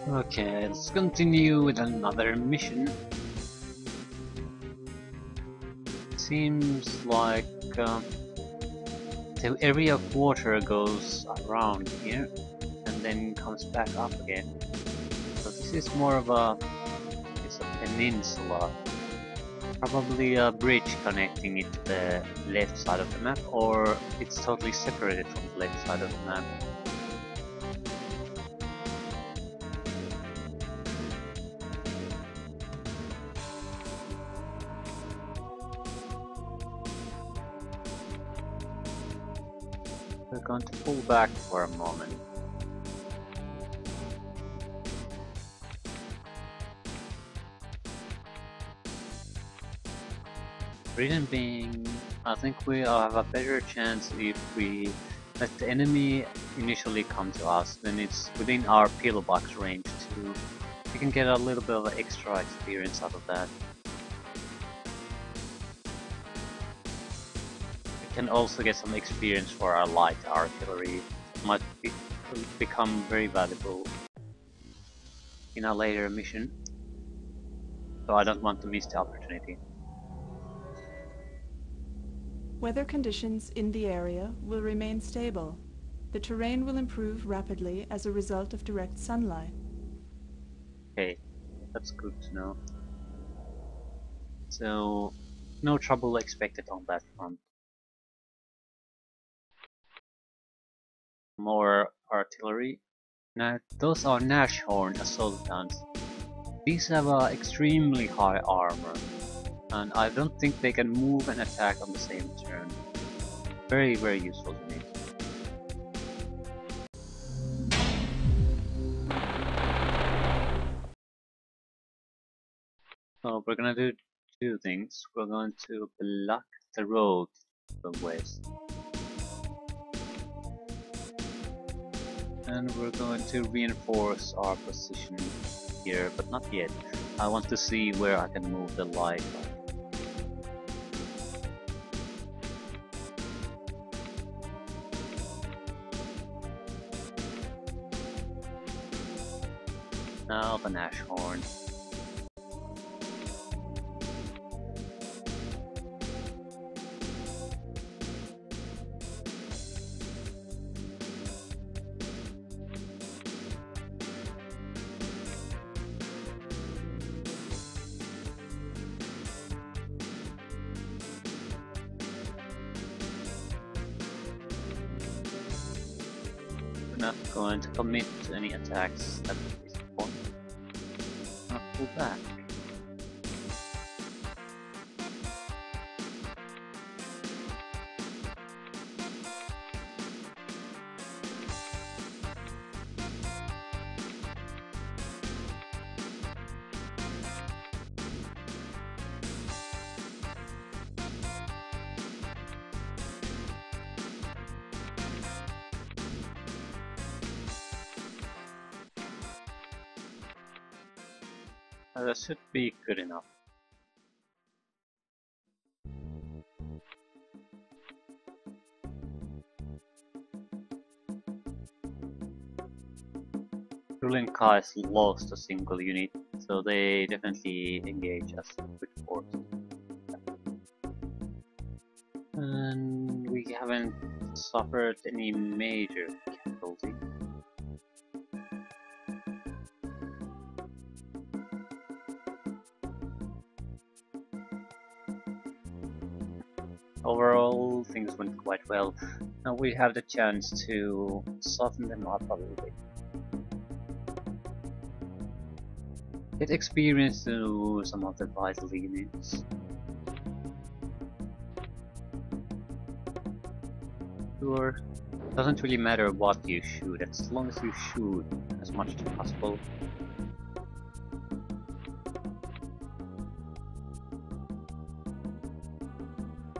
Okay, let's continue with another mission. Seems like the area of water goes around here and then comes back up again. So this is more of it's a peninsula. Probably a bridge connecting it to the left side of the map, or it's totally separated from the left side of the map. We're going to pull back for a moment. Reason being, I think we have a better chance if we let the enemy initially come to us, then it's within our pillbox range too. We can get a little bit of extra experience out of that. We can also get some experience for our light artillery. It might become very valuable in a later mission. So I don't want to miss the opportunity. Weather conditions in the area will remain stable. The terrain will improve rapidly as a result of direct sunlight. Okay, that's good to know. So, no trouble expected on that front. More artillery. Now, those are Nashorn assault guns. These have extremely high armor, and I don't think they can move and attack on the same turn. Very, very useful to me. So we're gonna do two things. We're going to block the road to the west. And we're going to reinforce our position here, but not yet. I want to see where I can move the light. Now the Nashorn. We're not going to commit to any attacks at this point. Not pull back. That should be good enough. Rulin Kai's lost a single unit, so they definitely engage us with force. And we haven't suffered any major casualty. Overall, things went quite well. Now we have the chance to soften them up a little bit. Get experience to some of the vital units. Sure, doesn't really matter what you shoot, as long as you shoot as much as possible.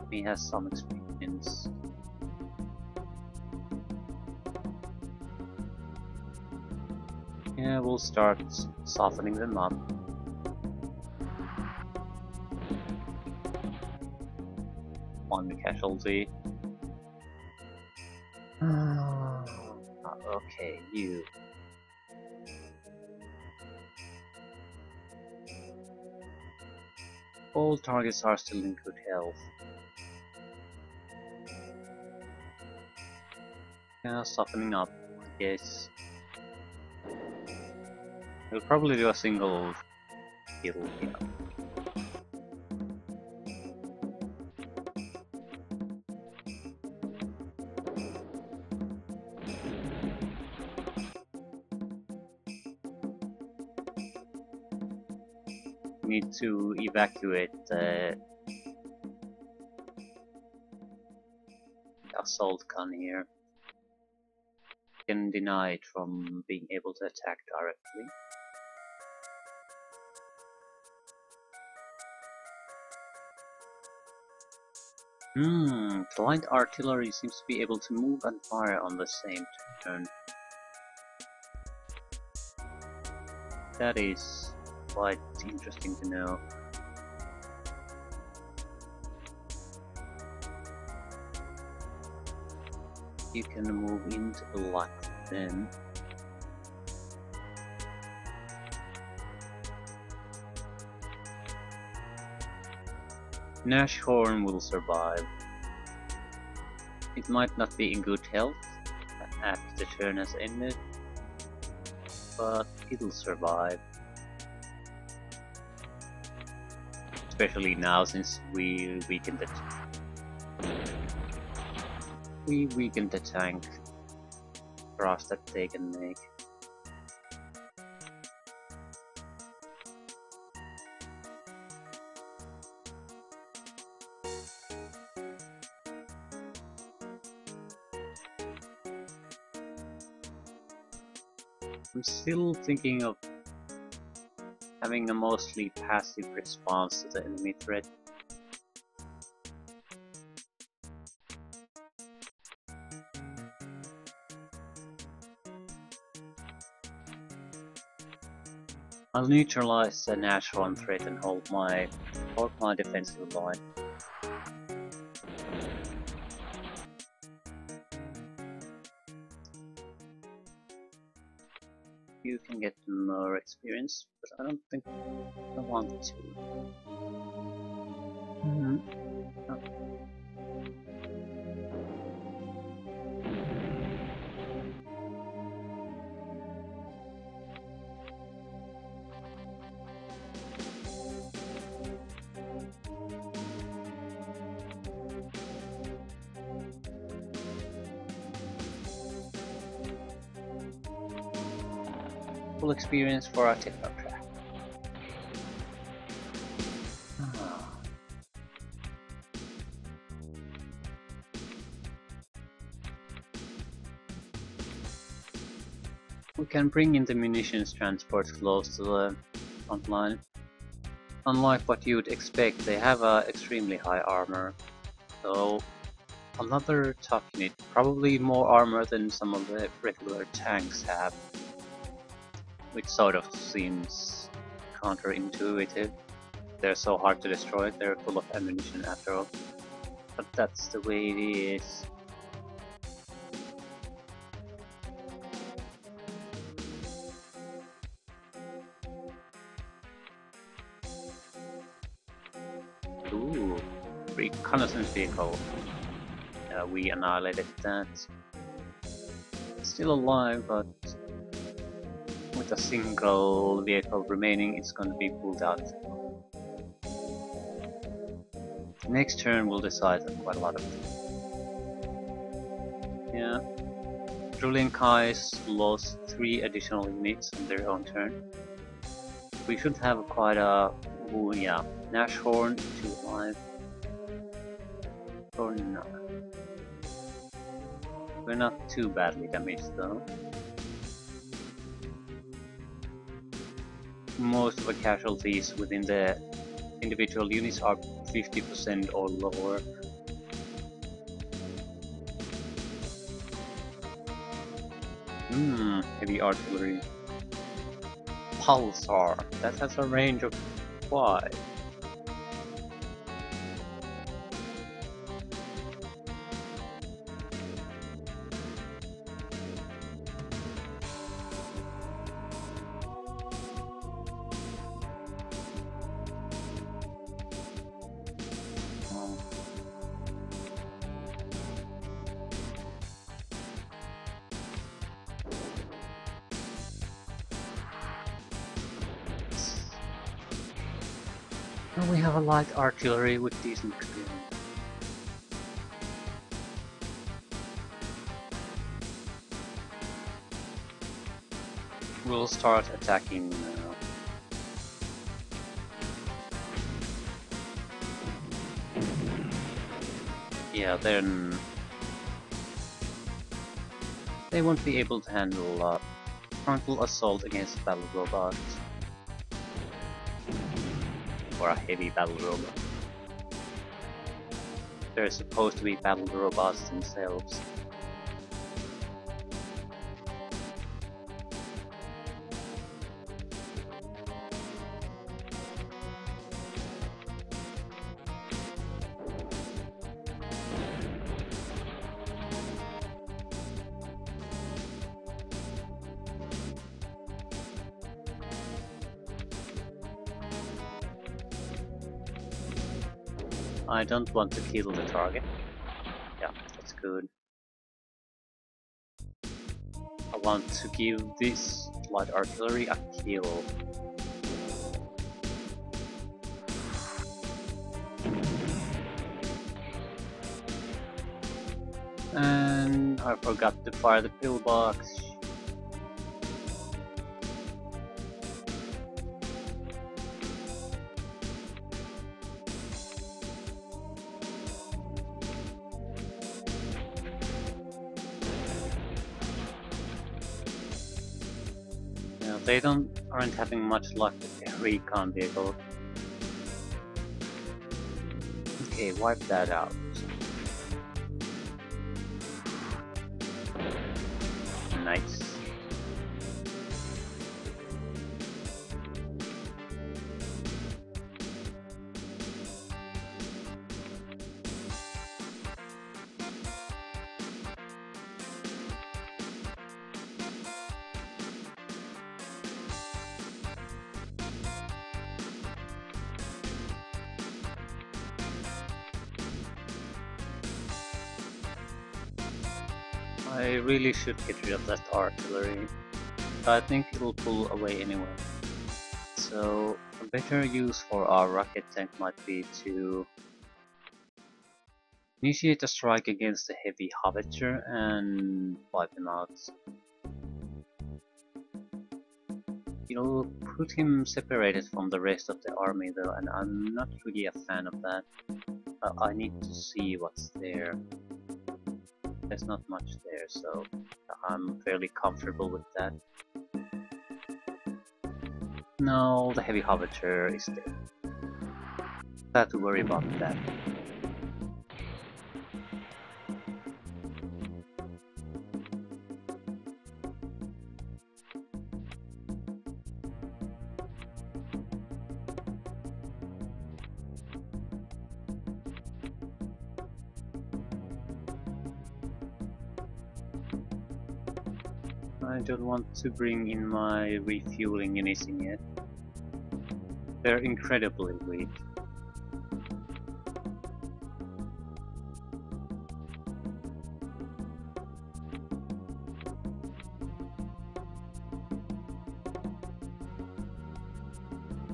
He has some experience. Yeah, we'll start softening them up. One casualty. Okay, you. All targets are still in good health. Yeah, softening up, I guess. We'll probably do a single kill here. Need to evacuate the assault gun here. Can deny it from being able to attack directly. The light artillery seems to be able to move and fire on the same turn. That is quite interesting to know. You can move into the light then. Nashorn will survive. It might not be in good health after the turn has ended, but it'll survive. Especially now since we weakened the tank thrust that they can make. I'm still thinking of having a mostly passive response to the enemy threat. I'll neutralize the Nashorn threat and hold my defensive line. You can get more experience, but I don't think I want to. Oh. Full experience for our technocrat. We can bring in the munitions transport close to the front line. Unlike what you'd expect, they have extremely high armor. So another tough unit, probably more armor than some of the regular tanks have. Which sort of seems counterintuitive. They're so hard to destroy, they're full of ammunition after all. But that's the way it is. Ooh, reconnaissance vehicle. We annihilated that. It's still alive, but with a single vehicle remaining, it's going to be pulled out. Next turn will decide on quite a lot of things. Yeah. Julian Kais lost 3 additional units on their own turn. We should have quite a... Ooh, yeah. Nashorn, 2 alive. Or not. We're not too badly damaged though. Most of the casualties within the individual units are 50% or lower. Heavy artillery. Pulsar. That has a range of 5. And we have a light artillery with decent experience. We'll start attacking now. Yeah, then they won't be able to handle frontal assault against battle robots. Or a heavy battle robot. They're supposed to be battle robots themselves. I don't want to kill the target. Yeah, that's good. I want to give this light artillery a kill. And I forgot to fire the pillbox. Yeah, they aren't having much luck with their recon vehicle. Okay, wipe that out. Nice. I really should get rid of that artillery, but I think it'll pull away anyway. So a better use for our rocket tank might be to initiate a strike against the heavy howitzer and wipe him out. It'll put him separated from the rest of the army though, and I'm not really a fan of that. I need to see what's there. There's not much there, so I'm fairly comfortable with that. No, the heavy howitzer is there. I have to worry about that. I don't want to bring in my refueling units yet. They're incredibly weak.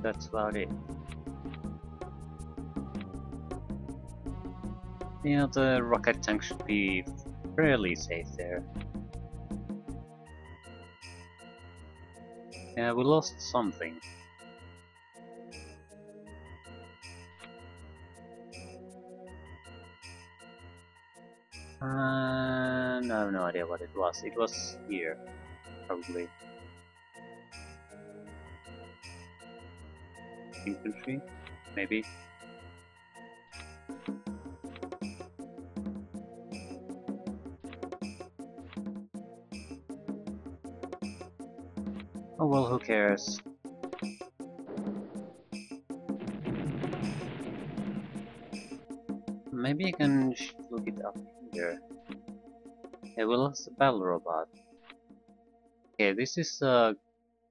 That's about it. Yeah, the rocket tank should be fairly safe there. Yeah, we lost something. And I have no idea what it was. It was here, probably. Infantry, maybe. Oh well, who cares? Maybe I can look it up here. Yeah, we lost the battle robot. Okay, this is a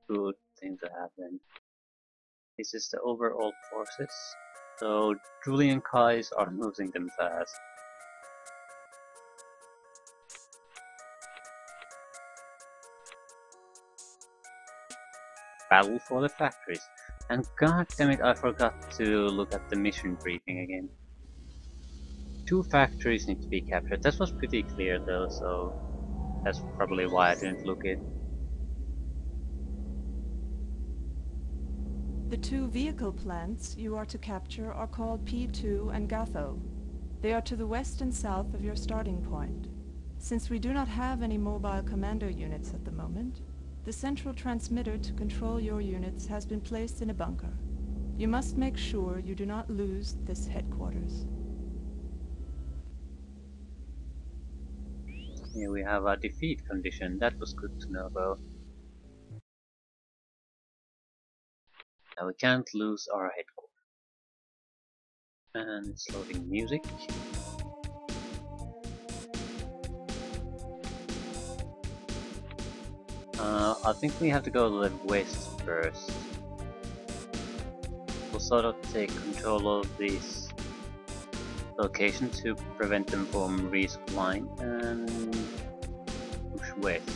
good thing to happen. This is the overall forces. So Julian Kais are losing them fast. Battle for the factories. And god damn it, I forgot to look at the mission briefing again. 2 factories need to be captured. That was pretty clear though, so that's probably why I didn't look it. The 2 vehicle plants you are to capture are called P2 and Gatho. They are to the west and south of your starting point. Since we do not have any mobile commando units at the moment, the central transmitter to control your units has been placed in a bunker. You must make sure you do not lose this headquarters. Here we have a defeat condition. That was good to know though. Now we can't lose our headquarters. And it's loading music. I think we have to go to the west first. We'll sort of take control of this location to prevent them from resupplying and push west.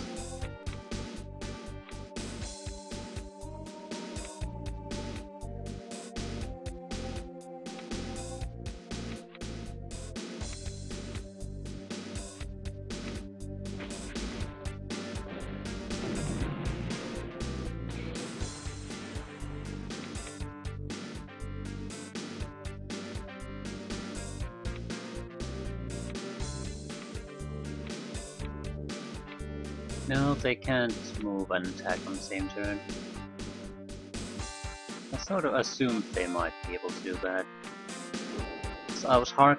No, they can't move and attack on the same turn. I sort of assumed they might be able to do that. So I was hard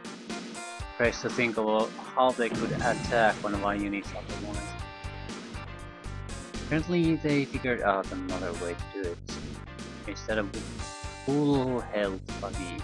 pressed to think of how they could attack one of our units otherwise. Apparently they figured out another way to do it. Instead of full health body.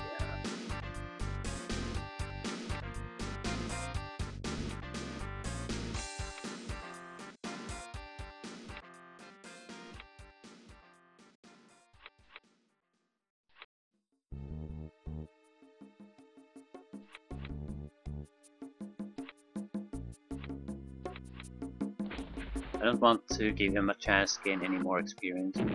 I don't want to give him a chance to gain any more experience. At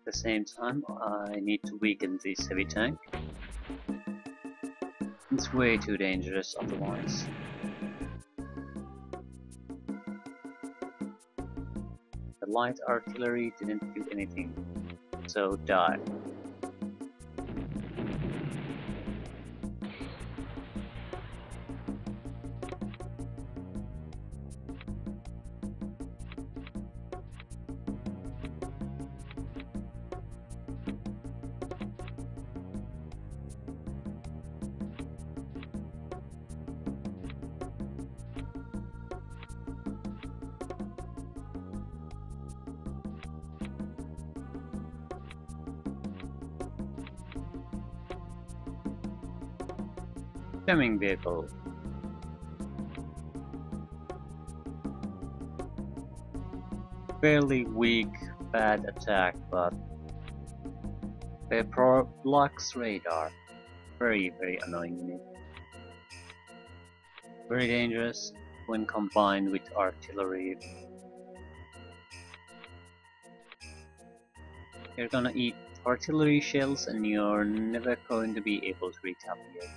the same time, I need to weaken this heavy tank. It's way too dangerous otherwise. The light artillery didn't do anything, so die. Jamming vehicle. Fairly weak, bad attack, but Vapor blocks radar. Very annoying unit. Very dangerous when combined with artillery. You're gonna eat artillery shells and you're never going to be able to retaliate.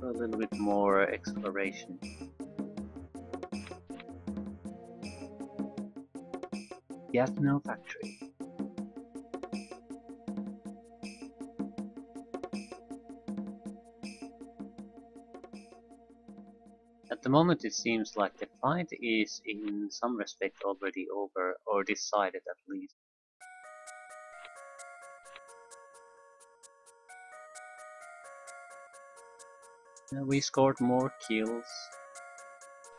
A little bit more exploration. Yatno factory. At the moment it seems like the fight is in some respect already over, or decided at least. We scored more kills,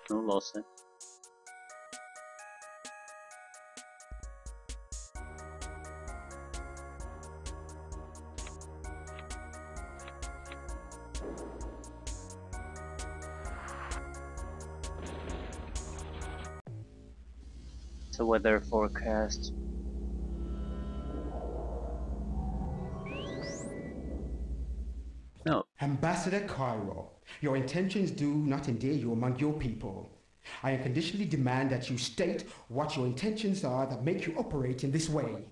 no losses. So weather forecast. No. Ambassador Cairo, your intentions do not endear you among your people. I unconditionally demand that you state what your intentions are that make you operate in this way.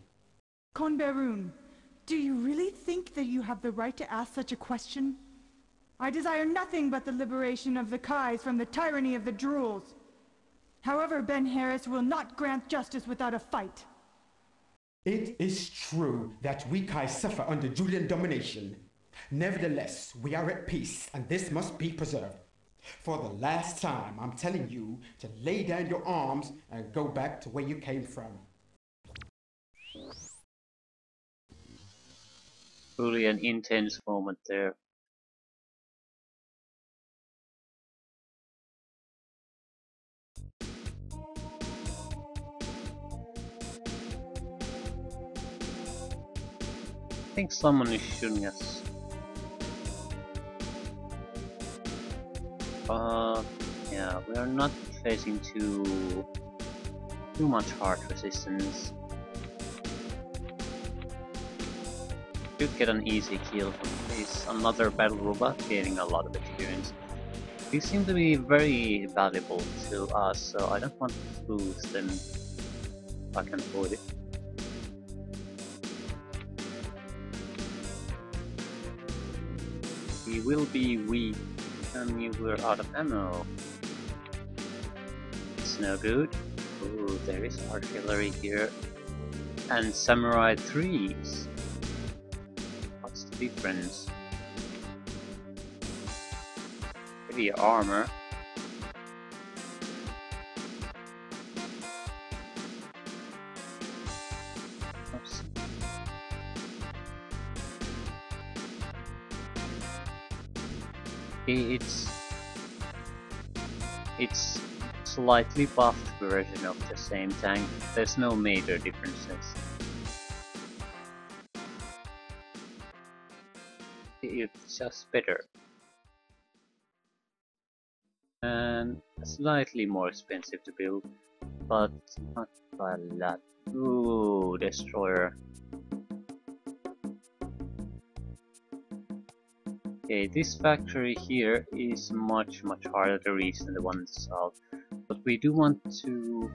Konberun, do you really think that you have the right to ask such a question? I desire nothing but the liberation of the Kais from the tyranny of the Drools. However, Ben Harris will not grant justice without a fight. It is true that we Kai suffer under Julian domination. Nevertheless, we are at peace, and this must be preserved. For the last time, I'm telling you to lay down your arms and go back to where you came from. Truly an intense moment there. I think someone is shooting us. Yeah, we are not facing too much hard resistance. Should get an easy kill from this. Another battle robot gaining a lot of experience. These seem to be very valuable to us, so I don't want to lose them if I can avoid it. We will be weak. And we're out of ammo. It's no good. Ooh, there is artillery here. And samurai 3s. What's the difference? Heavy armor. Oops. It's slightly buffed version of the same tank. There's no major differences. It's just better. And slightly more expensive to build, but not by a lot. Ooh, destroyer. Okay, this factory here is much harder to reach than the one in the south, but we do want to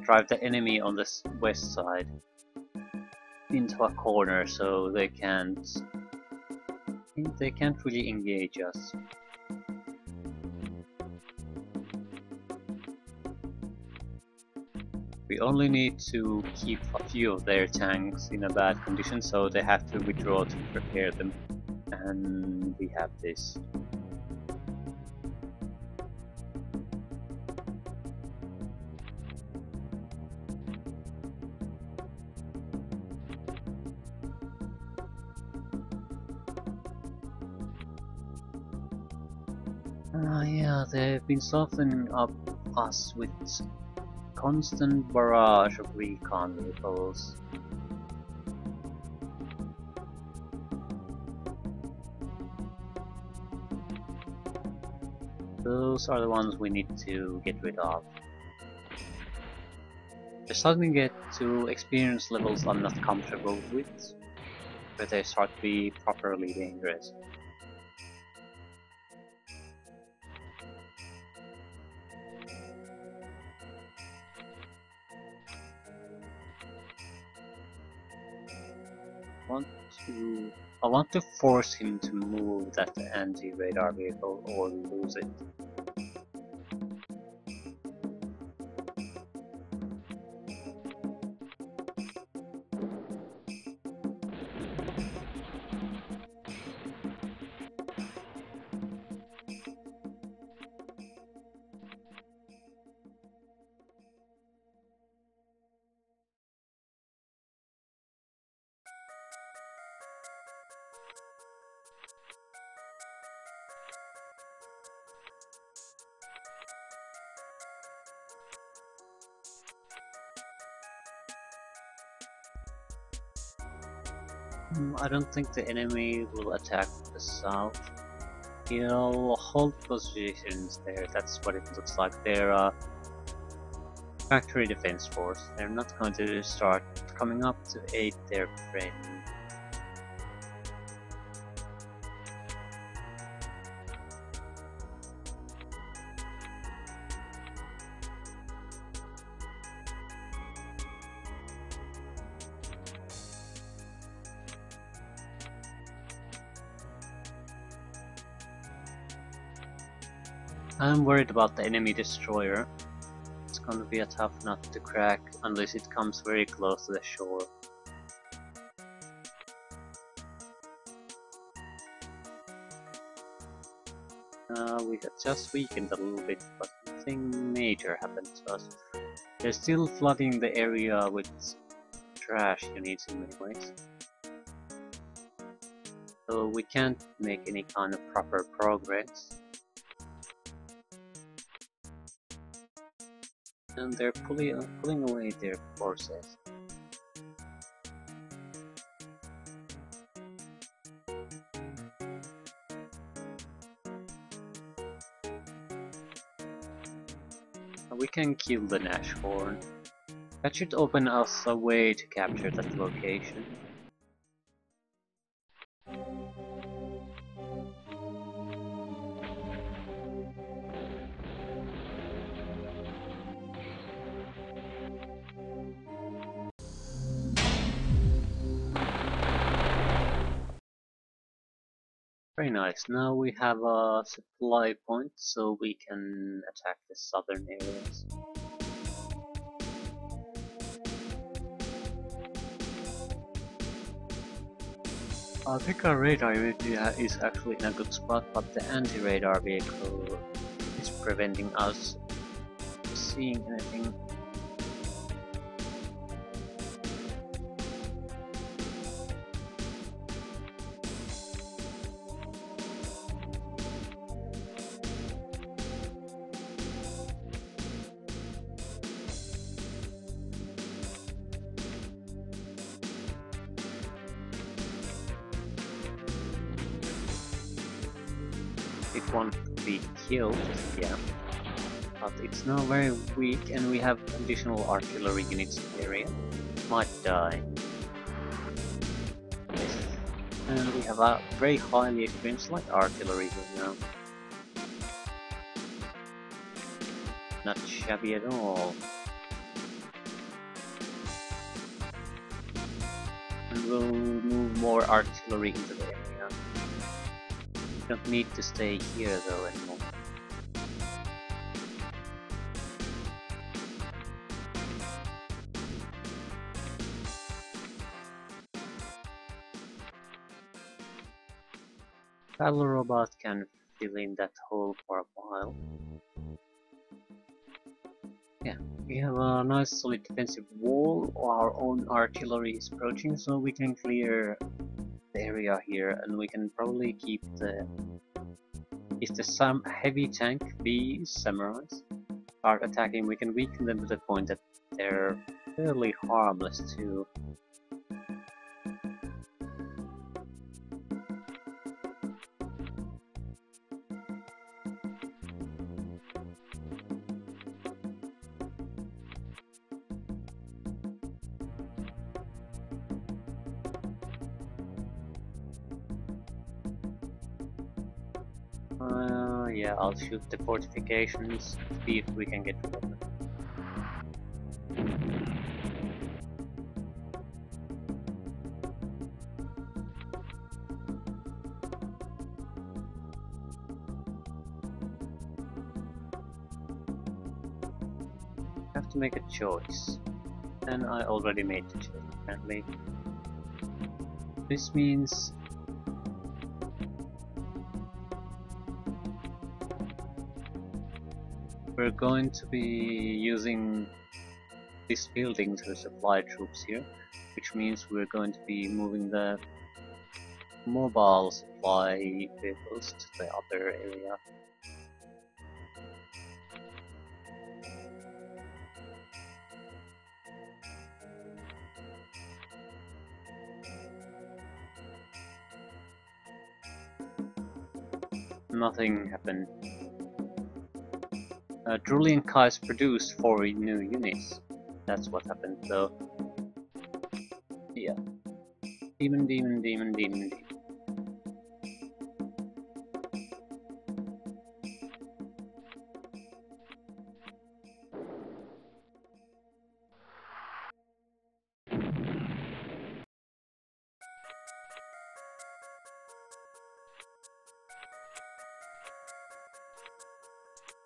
drive the enemy on the west side into a corner so they can't really engage us. We only need to keep a few of their tanks in a bad condition, so they have to withdraw to repair them. And we have this. Yeah, they've been softening up us with constant barrage of recon vehicles. Those are the ones we need to get rid of. They're starting to get to experience levels I'm not comfortable with, where they start to be properly dangerous. I want to force him to move that anti-radar vehicle or lose it. I don't think the enemy will attack the south. He'll hold positions there, that's what it looks like. They're a factory defense force. They're not going to start coming up to aid their friend. I'm worried about the enemy destroyer. It's gonna be a tough nut to crack unless it comes very close to the shore. We have just weakened a little bit, but nothing major happened to us. They're still flooding the area with trash units in many ways. So we can't make any kind of proper progress. And they're pulling away their forces. We can kill the Nashorn. That should open us a way to capture that location. Very nice. Now we have a supply point, so we can attack the southern areas. I think our radar unit is actually in a good spot, but the anti-radar vehicle is preventing us seeing anything. It won't be killed, yeah. But it's now very weak and we have additional artillery units in the area. Might die. Yes. And we have a very highly experienced light artillery here now. Not shabby at all. And we'll move more artillery into the area. Don't need to stay here though anymore. Battle robot can fill in that hole for a while. Yeah, we have a nice solid defensive wall. Our own artillery is approaching, so we can clear the area here, and we can probably keep the. If the heavy tank B samurais start attacking, we can weaken them to the point that they're fairly harmless too. Yeah, I'll shoot the fortifications, see if we can get rid of them. I have to make a choice, and I already made the choice apparently. This means we're going to be using this building to supply troops here, which means we're going to be moving the mobile supply vehicles to the other area. Nothing happened. Drulian Kais produced 4 new units. That's what happened though. Yeah. Demon.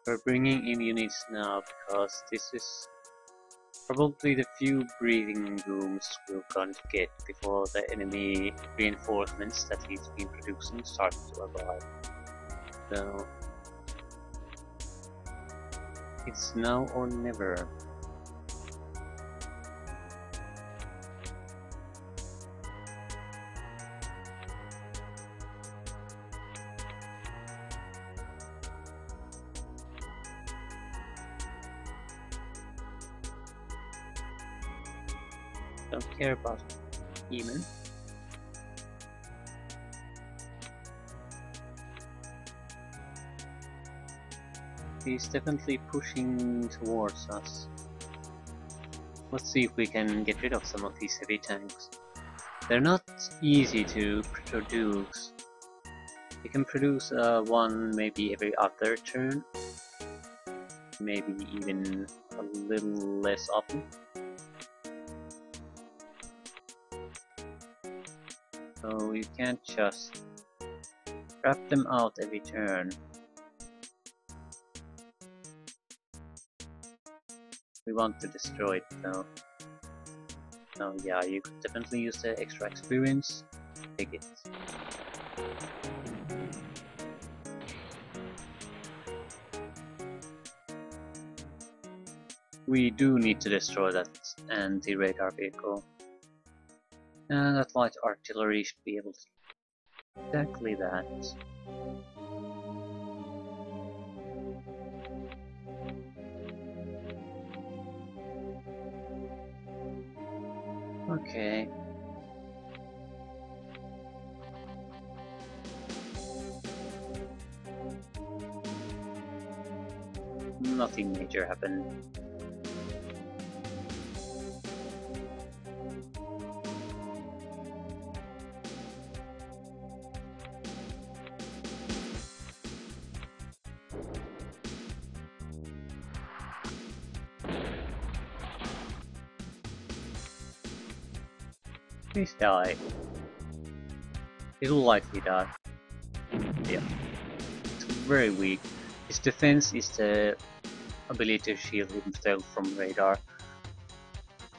We're bringing in units now because this is probably the few breathing rooms we're going to get before the enemy reinforcements that he's been producing start to arrive. So it's now or never. Don't care about Eamon. He's definitely pushing towards us. Let's see if we can get rid of some of these heavy tanks. They're not easy to produce. You can produce one maybe every other turn, maybe even a little less often. So you can't just trap them out every turn. We want to destroy it though. So yeah, you could definitely use the extra experience. Take it. We do need to destroy that anti-radar vehicle. And that light artillery should be able to do exactly that. Okay. Nothing major happened. Please die. He'll likely die. Yeah. It's very weak. His defense is the ability to shield himself from radar.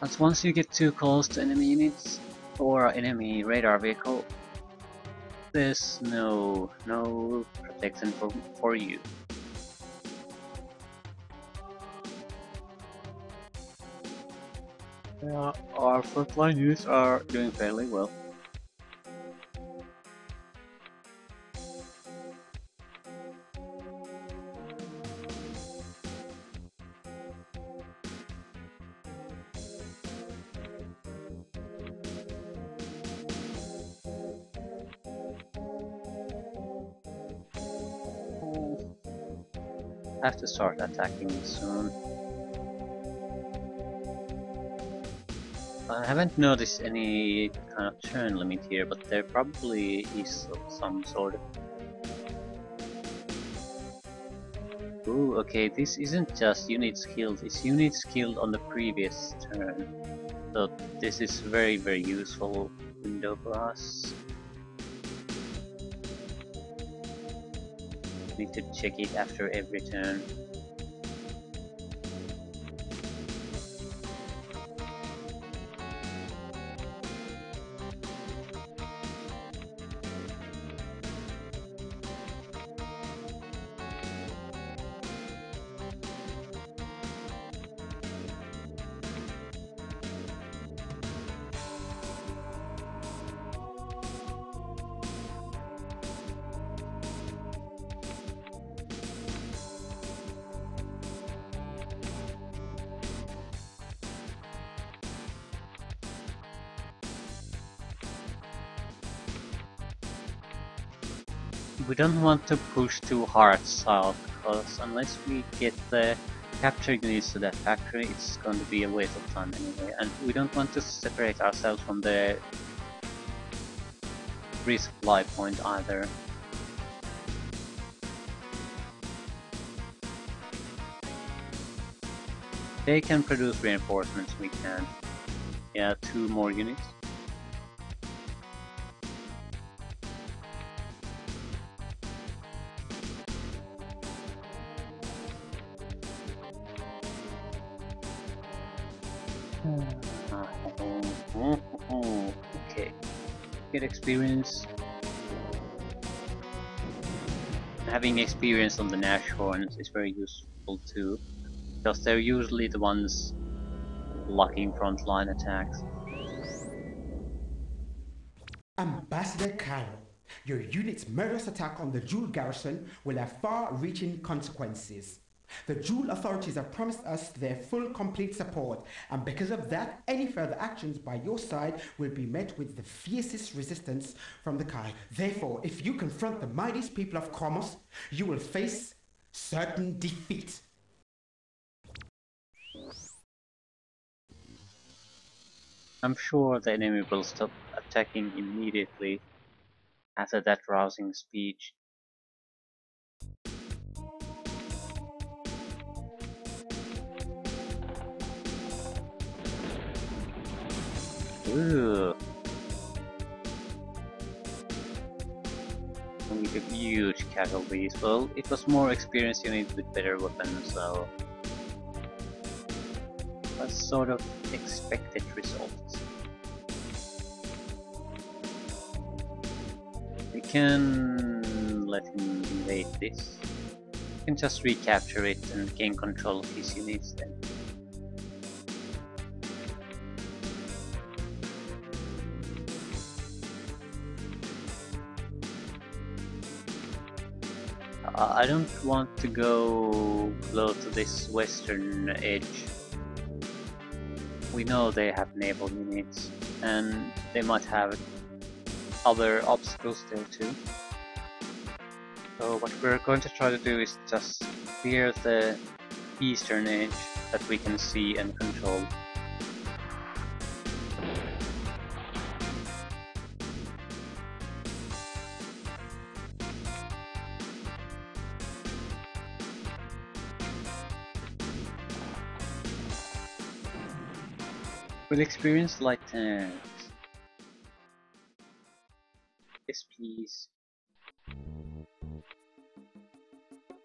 But once you get too close to enemy units or enemy radar vehicle, there's no protection for you. Yeah, our frontline units are doing fairly well. Have to start attacking soon. I haven't noticed any kind of turn limit here, but there probably is some sort of... Ooh, okay, this isn't just units killed, it's units killed on the previous turn. So this is very useful window for us. Need to check it after every turn. We don't want to push too hard south, because unless we get the capture units to that factory, it's going to be a waste of time anyway, and we don't want to separate ourselves from the resupply point either. They can produce reinforcements, we can. Yeah, 2 more units. Okay, get experience. Having experience on the Nashorns is very useful too, because they're usually the ones blocking frontline attacks. Ambassador Cairo, your unit's murderous attack on the Jewel garrison will have far-reaching consequences. The Jewel authorities have promised us their full, complete support, and because of that, any further actions by your side will be met with the fiercest resistance from the Kai. Therefore, if you confront the mightiest people of Kromos, you will face certain defeat. I'm sure the enemy will stop attacking immediately after that rousing speech. Ooh. We took huge casualties. Well, it was more experienced unit with better weapons, so that's sort of expected results. We can let him invade this. We can just recapture it and gain control of his units then. I don't want to go close to this western edge. We know they have naval units, and they might have other obstacles there too. So what we're going to try to do is just clear the eastern edge that we can see and control. With experience light tanks. Yes, please.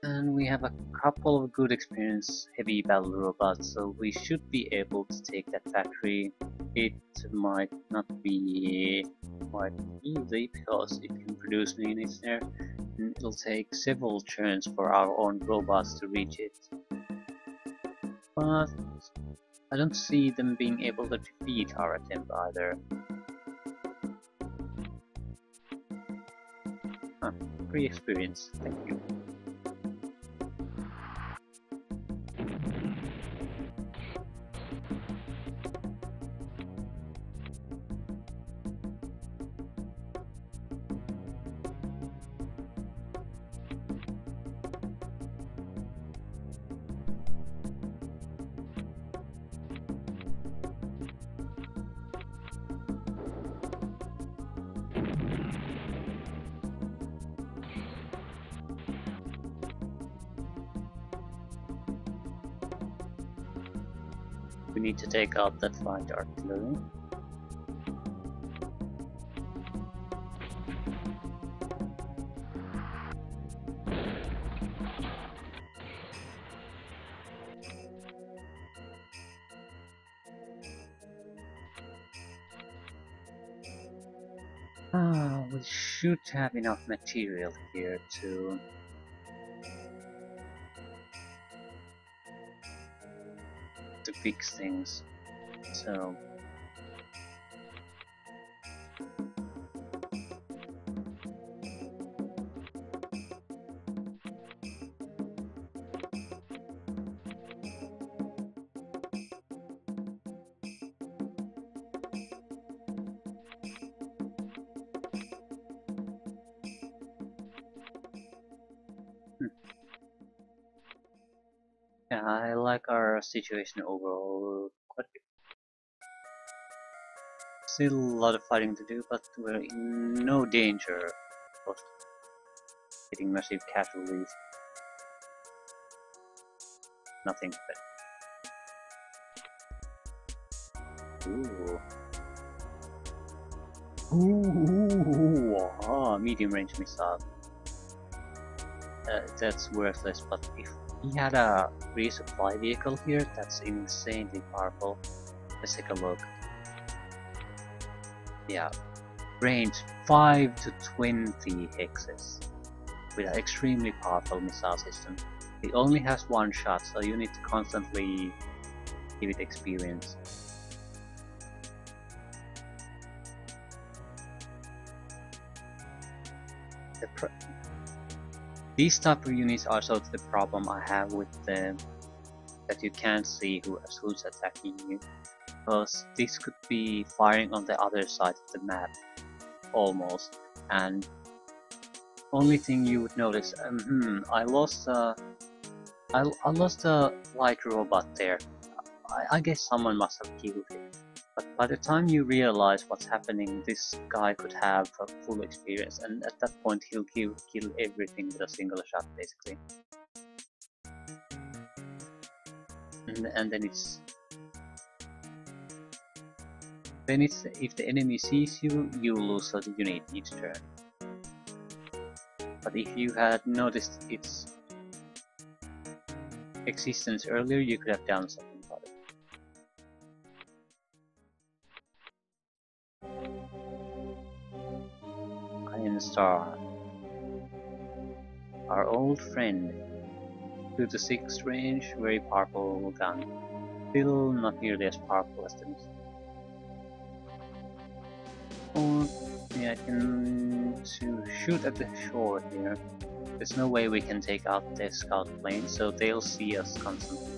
And we have a couple of good experience heavy battle robots, so we should be able to take that factory. It might not be quite easy because it can produce new units there, and it'll take several turns for our own robots to reach it. But I don't see them being able to defeat our attempt either. Free experience, thank you. We need to take out that light artillery. We should have enough material here to fix things. So yeah, I like our situation overall quite good. Still a lot of fighting to do, but we're in no danger of getting massive casualties. Nothing but medium range missile. That's worthless, but if we had a resupply vehicle here, that's insanely powerful. Let's take a look. Yeah, range 5 to 20 hexes with an extremely powerful missile system. It only has one shot, so you need to constantly give it experience. These type of units are sort of the problem I have with them, that you can't see who's attacking you, because this could be firing on the other side of the map almost, and only thing you would notice, I lost a light robot there. I guess someone must have killed it. But by the time you realize what's happening, this guy could have a full experience, and at that point he'll kill everything with a single shot, basically. And then it's if the enemy sees you, you lose a unit each turn. But if you had noticed its existence earlier, you could have done something about it. Iron Star, our old friend. 2 to 6 range, very powerful gun. Still not nearly as powerful as the missile. Or yeah, I can shoot at the shore here. There's no way we can take out the scout plane, so they'll see us constantly.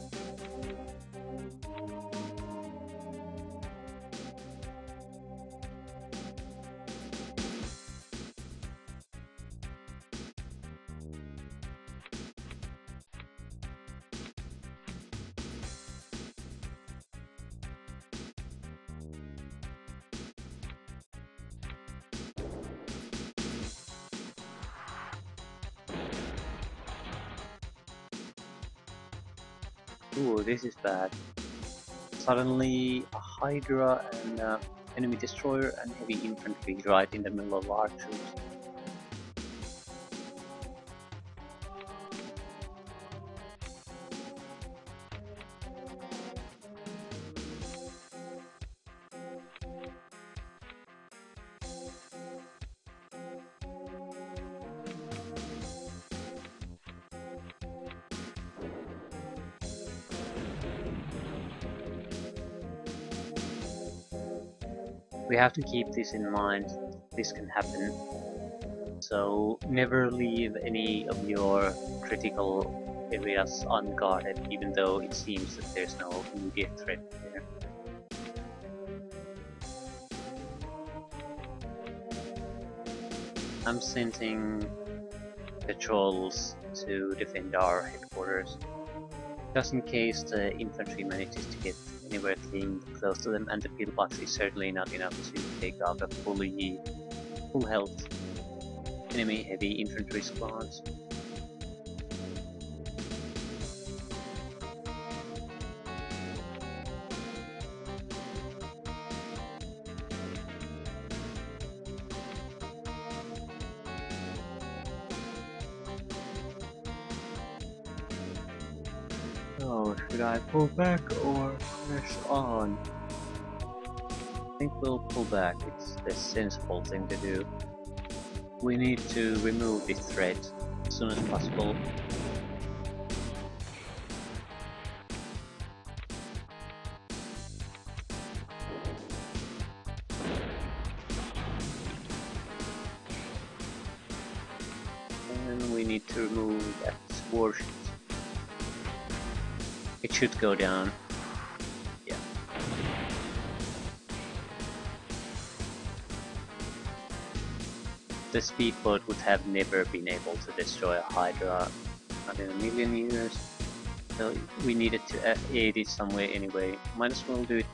Ooh, this is bad. Suddenly a Hydra and enemy destroyer and heavy infantry right in the middle of our troops. We have to keep this in mind, this can happen. So never leave any of your critical areas unguarded, even though it seems that there's no immediate threat there. I'm sending patrols to defend our headquarters, just in case the infantry manages to get anywhere close to them, and the pillbox is certainly not enough to take out a full health enemy heavy infantry squads. So, should I pull back or press on? I think we'll pull back, it's the sensible thing to do. We need to remove this threat as soon as possible. And we need to remove that warship. It should go down. Yeah. The speedboat would have never been able to destroy a Hydra, not in a million years. So we needed to aid it some way anyway. Might as well do it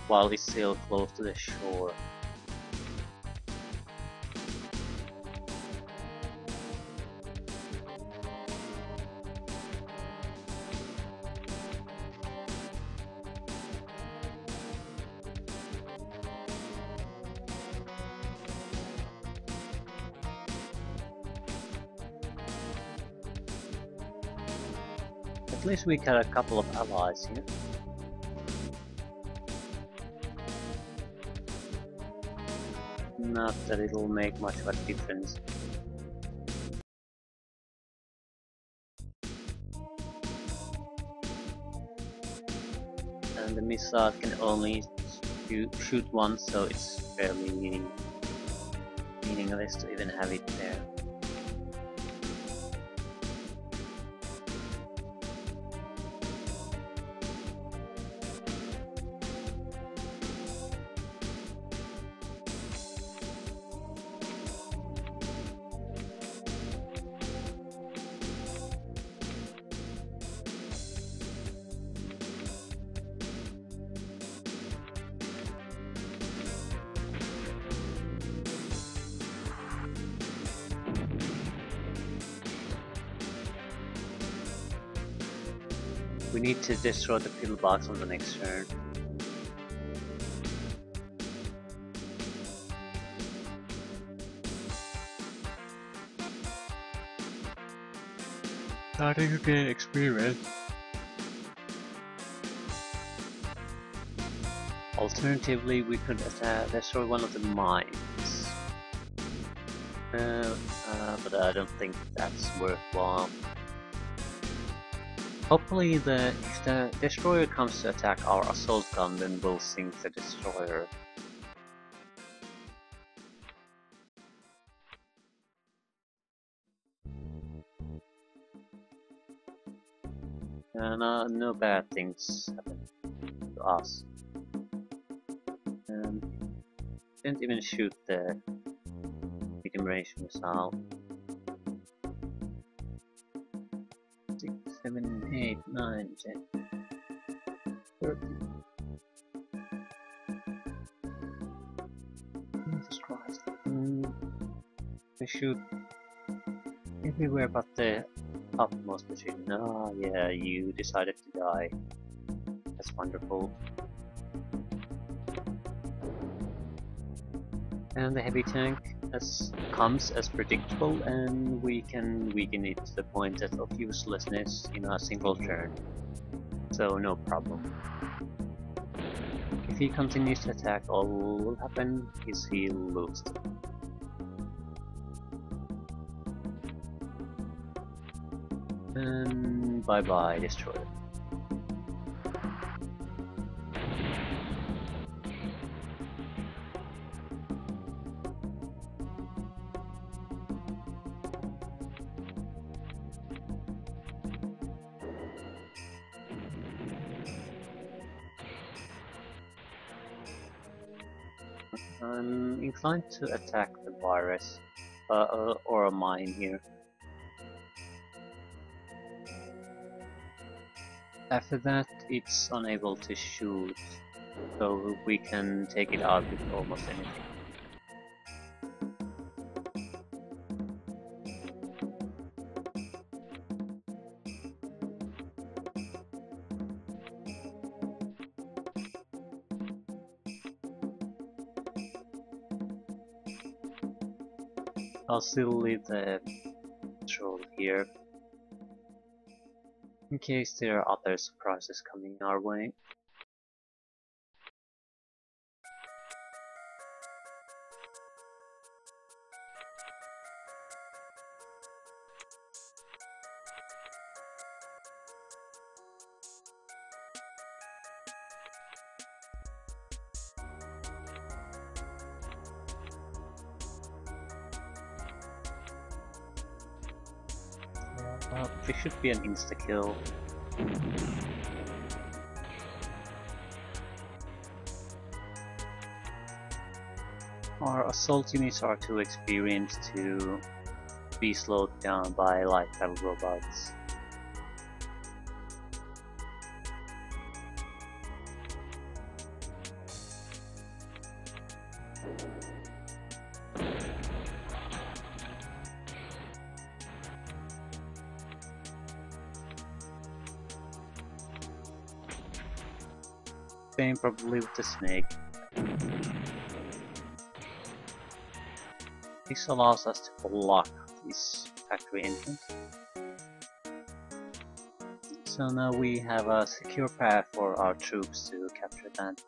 while it's still close to the shore. At least we got a couple of allies here. Not that it'll make much of a difference. And the missile can only shoot once, so it's fairly meaningless to even have it there. We need to destroy the pillbox on the next turn. Starting to get experience. Alternatively, we could destroy one of the mines. But I don't think that's worthwhile. Hopefully, if the destroyer comes to attack our assault gun, then we'll sink the destroyer. No bad things happen to us. Didn't even shoot the medium range missile. 6, 7, 8, 9, 10, 30. Jesus Christ. They shoot everywhere but the uppermost position. Ah, yeah, you decided to die. That's wonderful. And the heavy tank comes as predictable, and we can weaken it to the point of uselessness in a single turn. So no problem. If he continues to attack, all will happen is he'll lose. And bye bye, destroyer. I'm inclined to attack the virus, or a mine here. After that, it's unable to shoot, so we can take it out with almost anything. I'll still leave the patrol here, in case there are other surprises coming our way. It should be an insta-kill. Our assault units are too experienced to be slowed down by light battle robots. Same probably with the snake. This allows us to block this factory entrance. So now we have a secure path for our troops to capture that.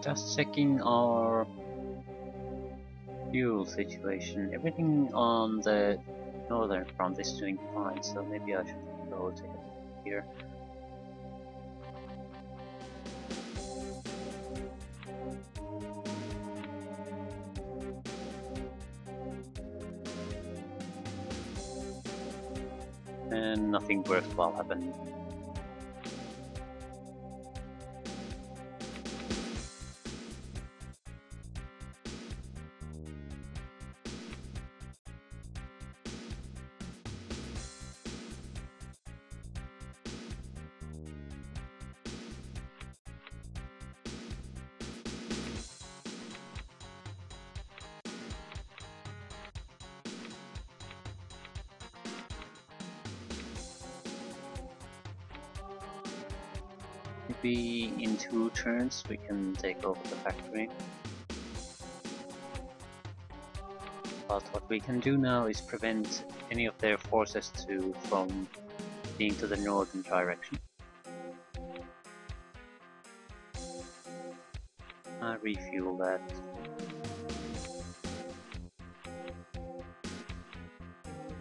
Just checking our fuel situation. Everything on the northern front is doing fine, so maybe I should go take a look here. And nothing worthwhile happened. Maybe in 2 turns we can take over the factory. But what we can do now is prevent any of their forces from being to the northern direction. I refuel that.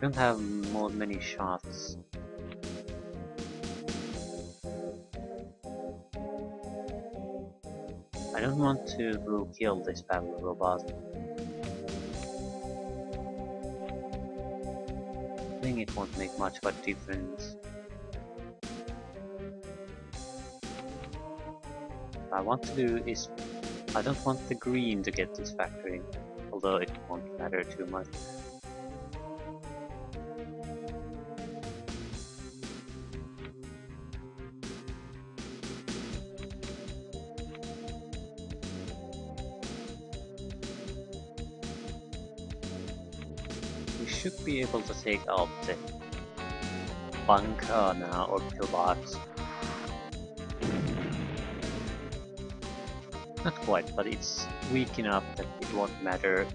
Don't have many shots. I don't want to kill this battle robot. I think it won't make much of a difference. What I want to do is, I don't want the green to get this factory, although it won't matter too much. We should be able to take out the bunker now, or pillbox. Not quite, but it's weak enough that it won't matter.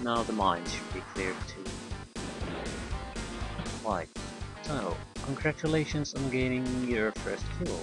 Now the mines should be cleared too. Right, so congratulations on gaining your first kill.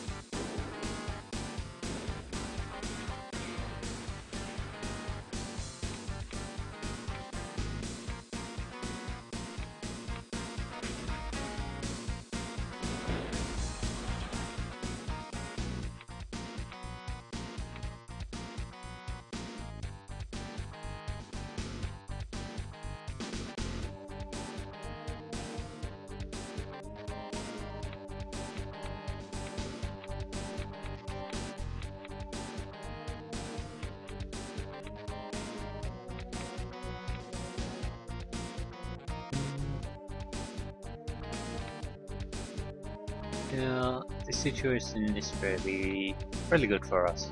Yeah, the situation is really good for us.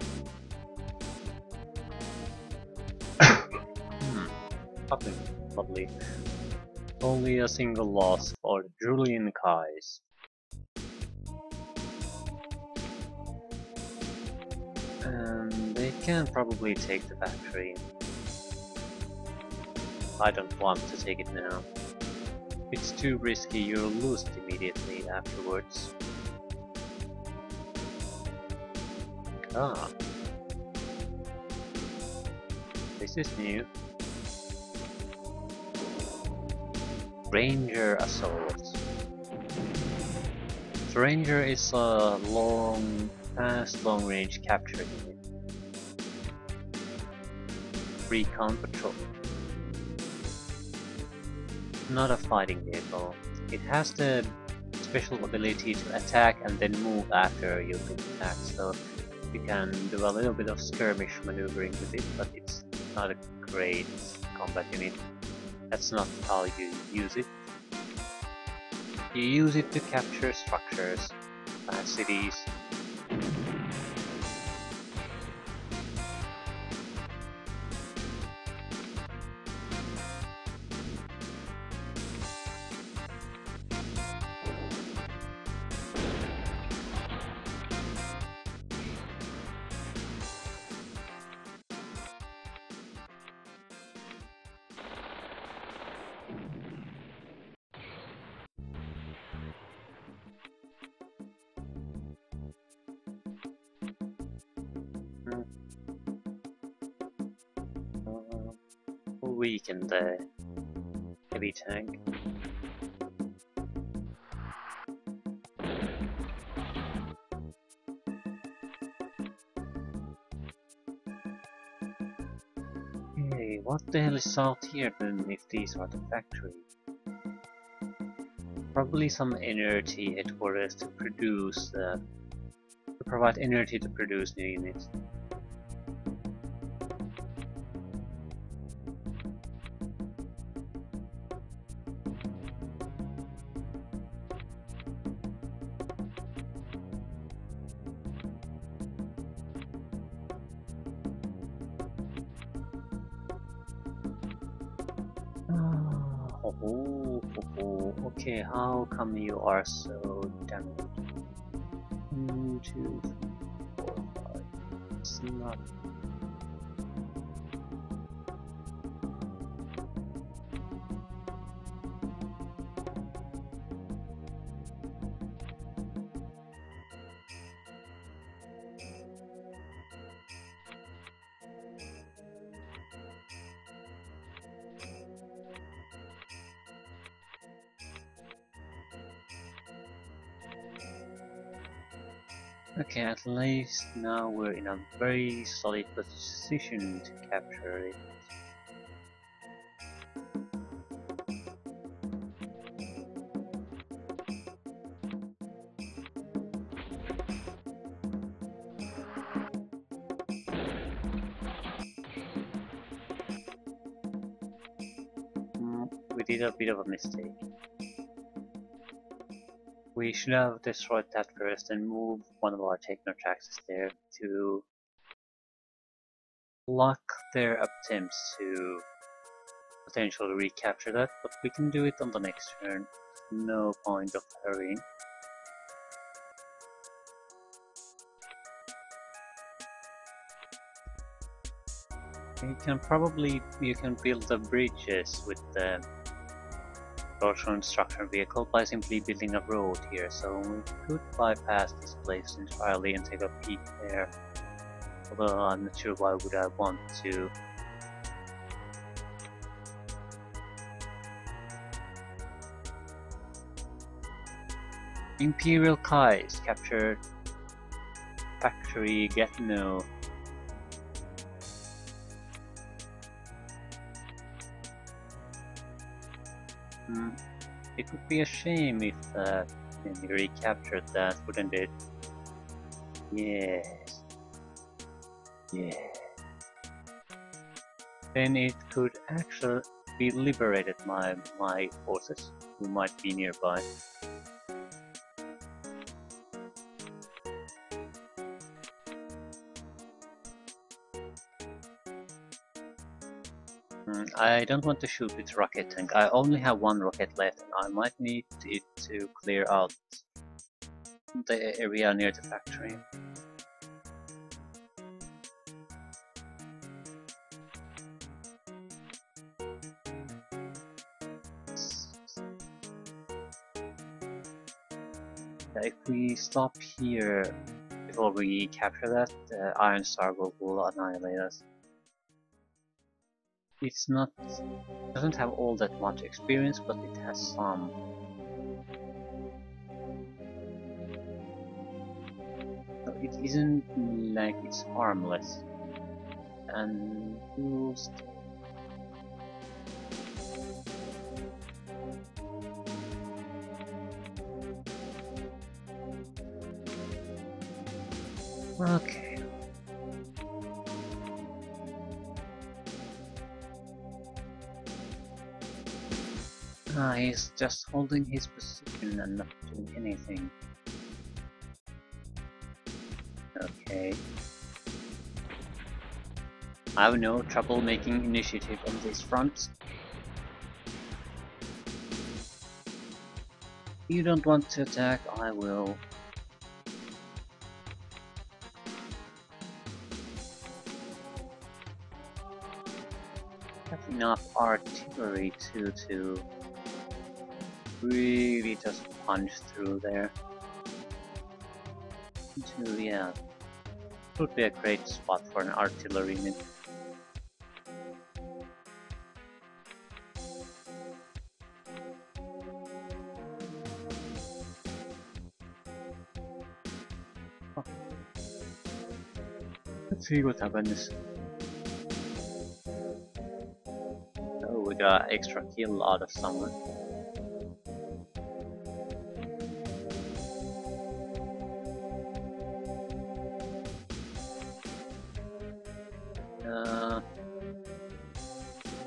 Lovely. Only a single loss for the Julian Kais. And they can probably take the factory. I don't want to take it now. It's too risky, you'll lose it immediately afterwards. Ah. This is new. Ranger Assault. So Ranger is a fast long-range capture unit. Recon patrol. Not a fighting vehicle. It has the special ability to attack and then move after you've been attacked, so you can do a little bit of skirmish maneuvering with it, but it's not a great combat unit. That's not how you use it. You use it to capture structures, cities. Weaken the heavy tank. Hey, what the hell is out here then if these are the factory? Probably some energy headquarters to produce, to provide energy to produce new units. Okay, how come you are so damaged? 1, 2, 3, 4, 5. It's not. Okay, at least now we're in a very solid position to capture it. We did a bit of a mistake. We should have destroyed that first and moved one of our technotraxes there to block their attempts to potentially recapture that, but we can do it on the next turn. No point of hurrying. You can build the bridges with the short construction vehicle by simply building a road here, so we could bypass this place entirely and take a peek there. Although I'm not sure why would I want to. Imperial Kais captured factory Gatineau. It would be a shame if we recaptured that, wouldn't it? Yes. Yeah. Then it could actually be liberated by my forces, who might be nearby. I don't want to shoot with rocket tank. I only have one rocket left and I might need it to clear out the area near the factory. If we stop here before we capture that, the Iron Star will annihilate us. It doesn't have all that much experience, but it has some. So it isn't like it's harmless. And we'll stay. Okay. He's just holding his position and not doing anything. Okay. I have no trouble making initiative on this front. You don't want to attack, I will. Have enough artillery too to really just punch through there. Yeah, would be a great spot for an artillery unit. Let's see what happens. Oh, we got extra kill out of someone.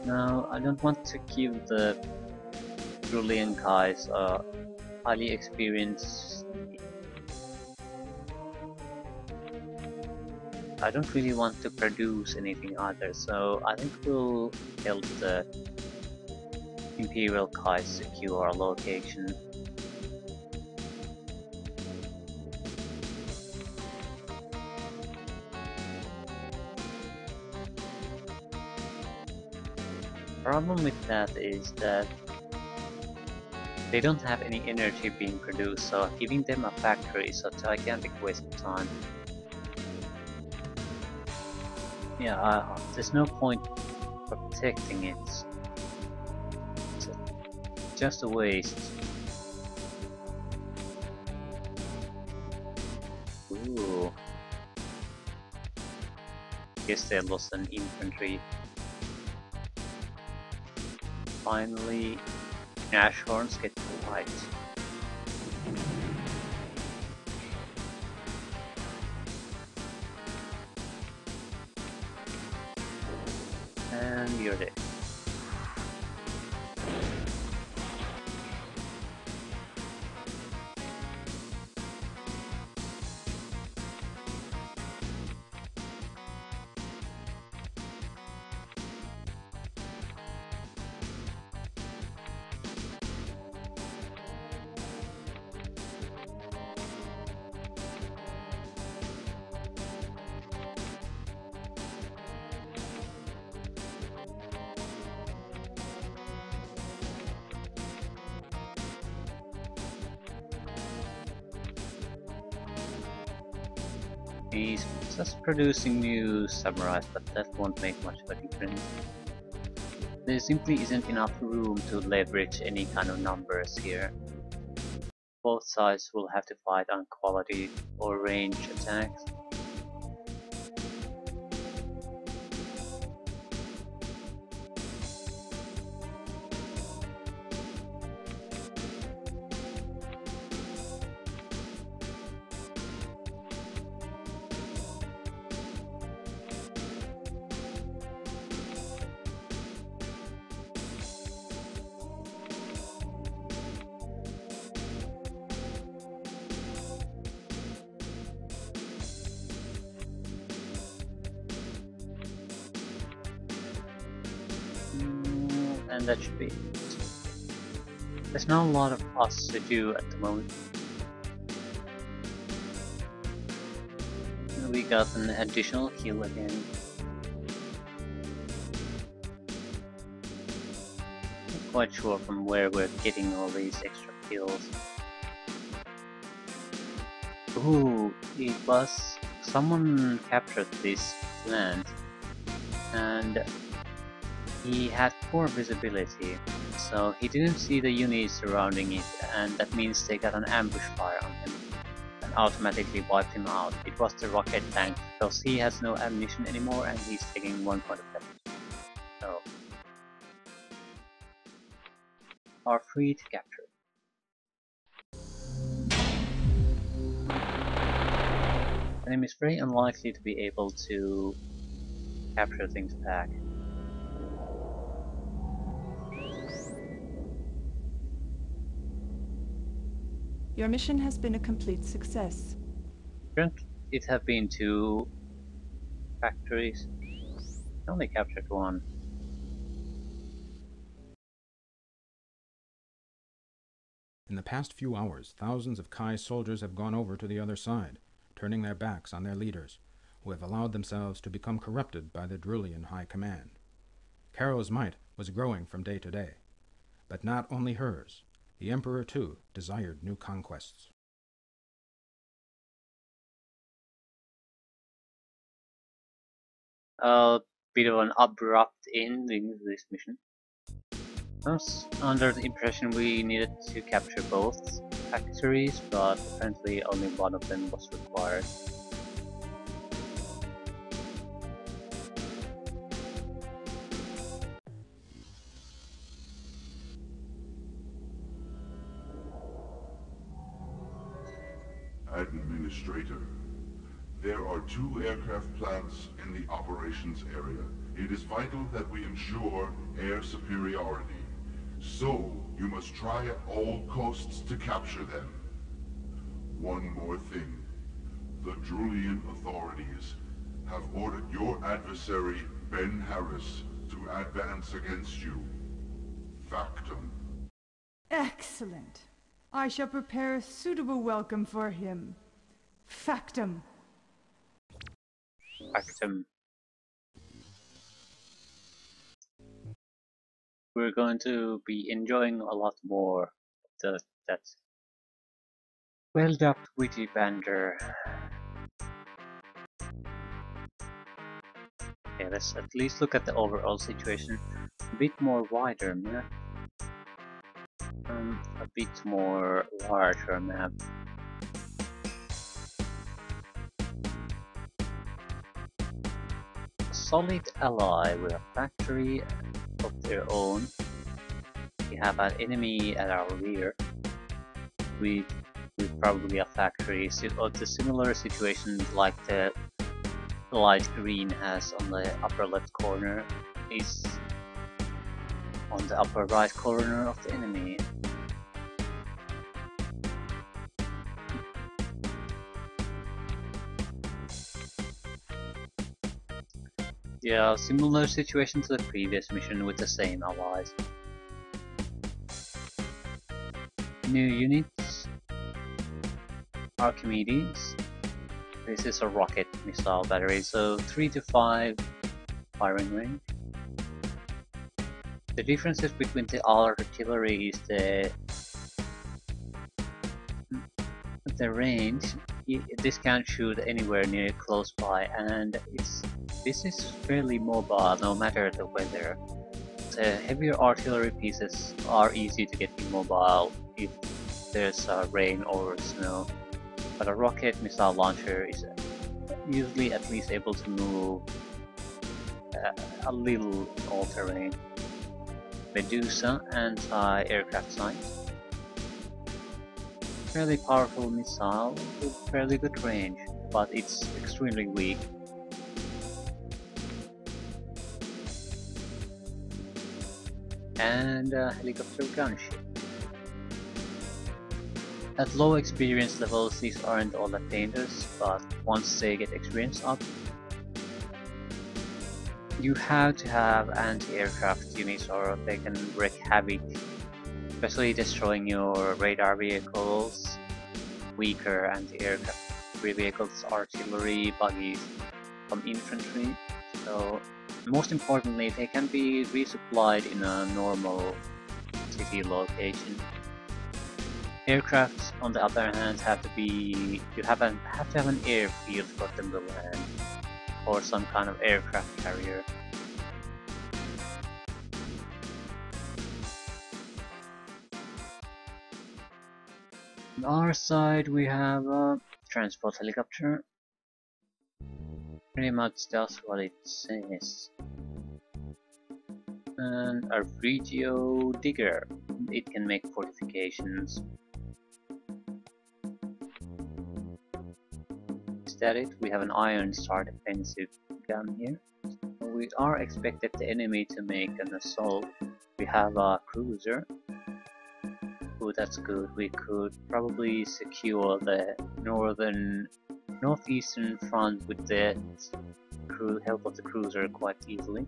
No, I don't want to give the Brilliant guys highly experienced. I don't really want to produce anything either, so I think we'll help the Imperial Kai secure our location. Problem with that is that they don't have any energy being produced, so giving them a factory is a gigantic waste of time. Yeah, there's no point protecting it. It's just a waste. Ooh. Guess they lost an infantry. Finally, Ashhorns get to fight. And you're dead. He's just producing new samurais, but that won't make much of a difference. There simply isn't enough room to leverage any kind of numbers here. Both sides will have to fight on quality or range attacks. And that should be it. There's not a lot of us to do at the moment. We got an additional kill again. Not quite sure from where we're getting all these extra kills. Ooh, it was someone captured this land and he had poor visibility, so he didn't see the units surrounding it, and that means they got an ambush fire on him and automatically wiped him out. It was the rocket tank, because he has no ammunition anymore and he's taking 1 point of damage. So, are free to capture. The enemy is very unlikely to be able to capture things back. Your mission has been a complete success. Shouldn't it have been 2 factories? I only captured 1. In the past few hours, thousands of Kai soldiers have gone over to the other side, turning their backs on their leaders, who have allowed themselves to become corrupted by the Drulian High Command. Caro's might was growing from day to day, but not only hers. The Emperor, too, desired new conquests. A bit of an abrupt ending to this mission. I was under the impression we needed to capture both factories, but apparently only one of them was required. Administrator, there are 2 aircraft plants in the operations area. It is vital that we ensure air superiority. So, you must try at all costs to capture them. One more thing. The Drulian authorities have ordered your adversary, Ben Harris, to advance against you. Factum. Excellent. I shall prepare a suitable welcome for him. Factum. Factum. We're going to be enjoying a lot more of that well-dubbed witty banter. Okay, let's at least look at the overall situation. A bit more wider map. A bit more larger map. A solid ally with a factory of their own. We have an enemy at our rear. With probably a factory of the similar situation like the light green has on the upper left corner is on the upper right corner of the enemy. Yeah, similar situation to the previous mission with the same allies. New units. Archimedes. This is a rocket missile battery, so 3 to 5 firing range. The differences between the artillery is the range. This can't shoot anywhere near close by, and this is fairly mobile no matter the weather. The heavier artillery pieces are easy to get immobile if there's rain or snow, but a rocket missile launcher is usually at least able to move a little in all terrain. Medusa anti-aircraft sights. Fairly powerful missile with fairly good range, but it's extremely weak. And a helicopter gunship. At low experience levels these aren't all that dangerous, but once they get experience up, you have to have anti-aircraft units or they can wreak havoc, especially destroying your radar vehicles, weaker anti-aircraft vehicles, artillery, buggies, some infantry. So most importantly, they can be resupplied in a normal city location. Aircrafts, on the other hand, have to have to have an airfield for them to land, or some kind of aircraft carrier. On our side, we have a transport helicopter. Pretty much does what it says. And a Regio digger. It can make fortifications. Is that it? We have an Iron Star defensive gun here. We are expected the enemy to make an assault. We have a cruiser. Oh, that's good. We could probably secure the northeastern front with the help of the cruiser quite easily.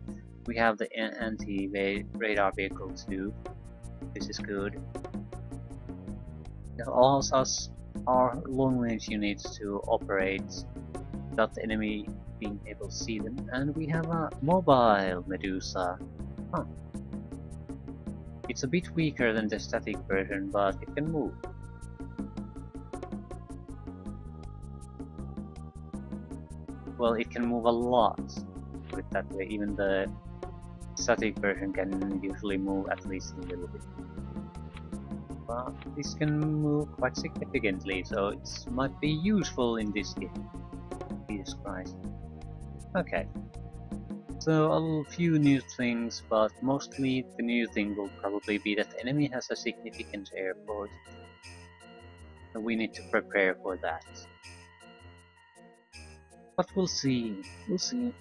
We have the anti-radar vehicle too. This is good. It allows us our long-range units to operate without the enemy being able to see them. And we have a mobile Medusa. Huh. It's a bit weaker than the static version, but it can move. Well, it can move a lot with that way. Even the static version can usually move at least a little bit. But this can move quite significantly, so it might be useful in this game. Jesus Christ. Okay. So a few new things, but mostly the new thing will probably be that the enemy has a significant airport. So we need to prepare for that. But we'll see. We'll see.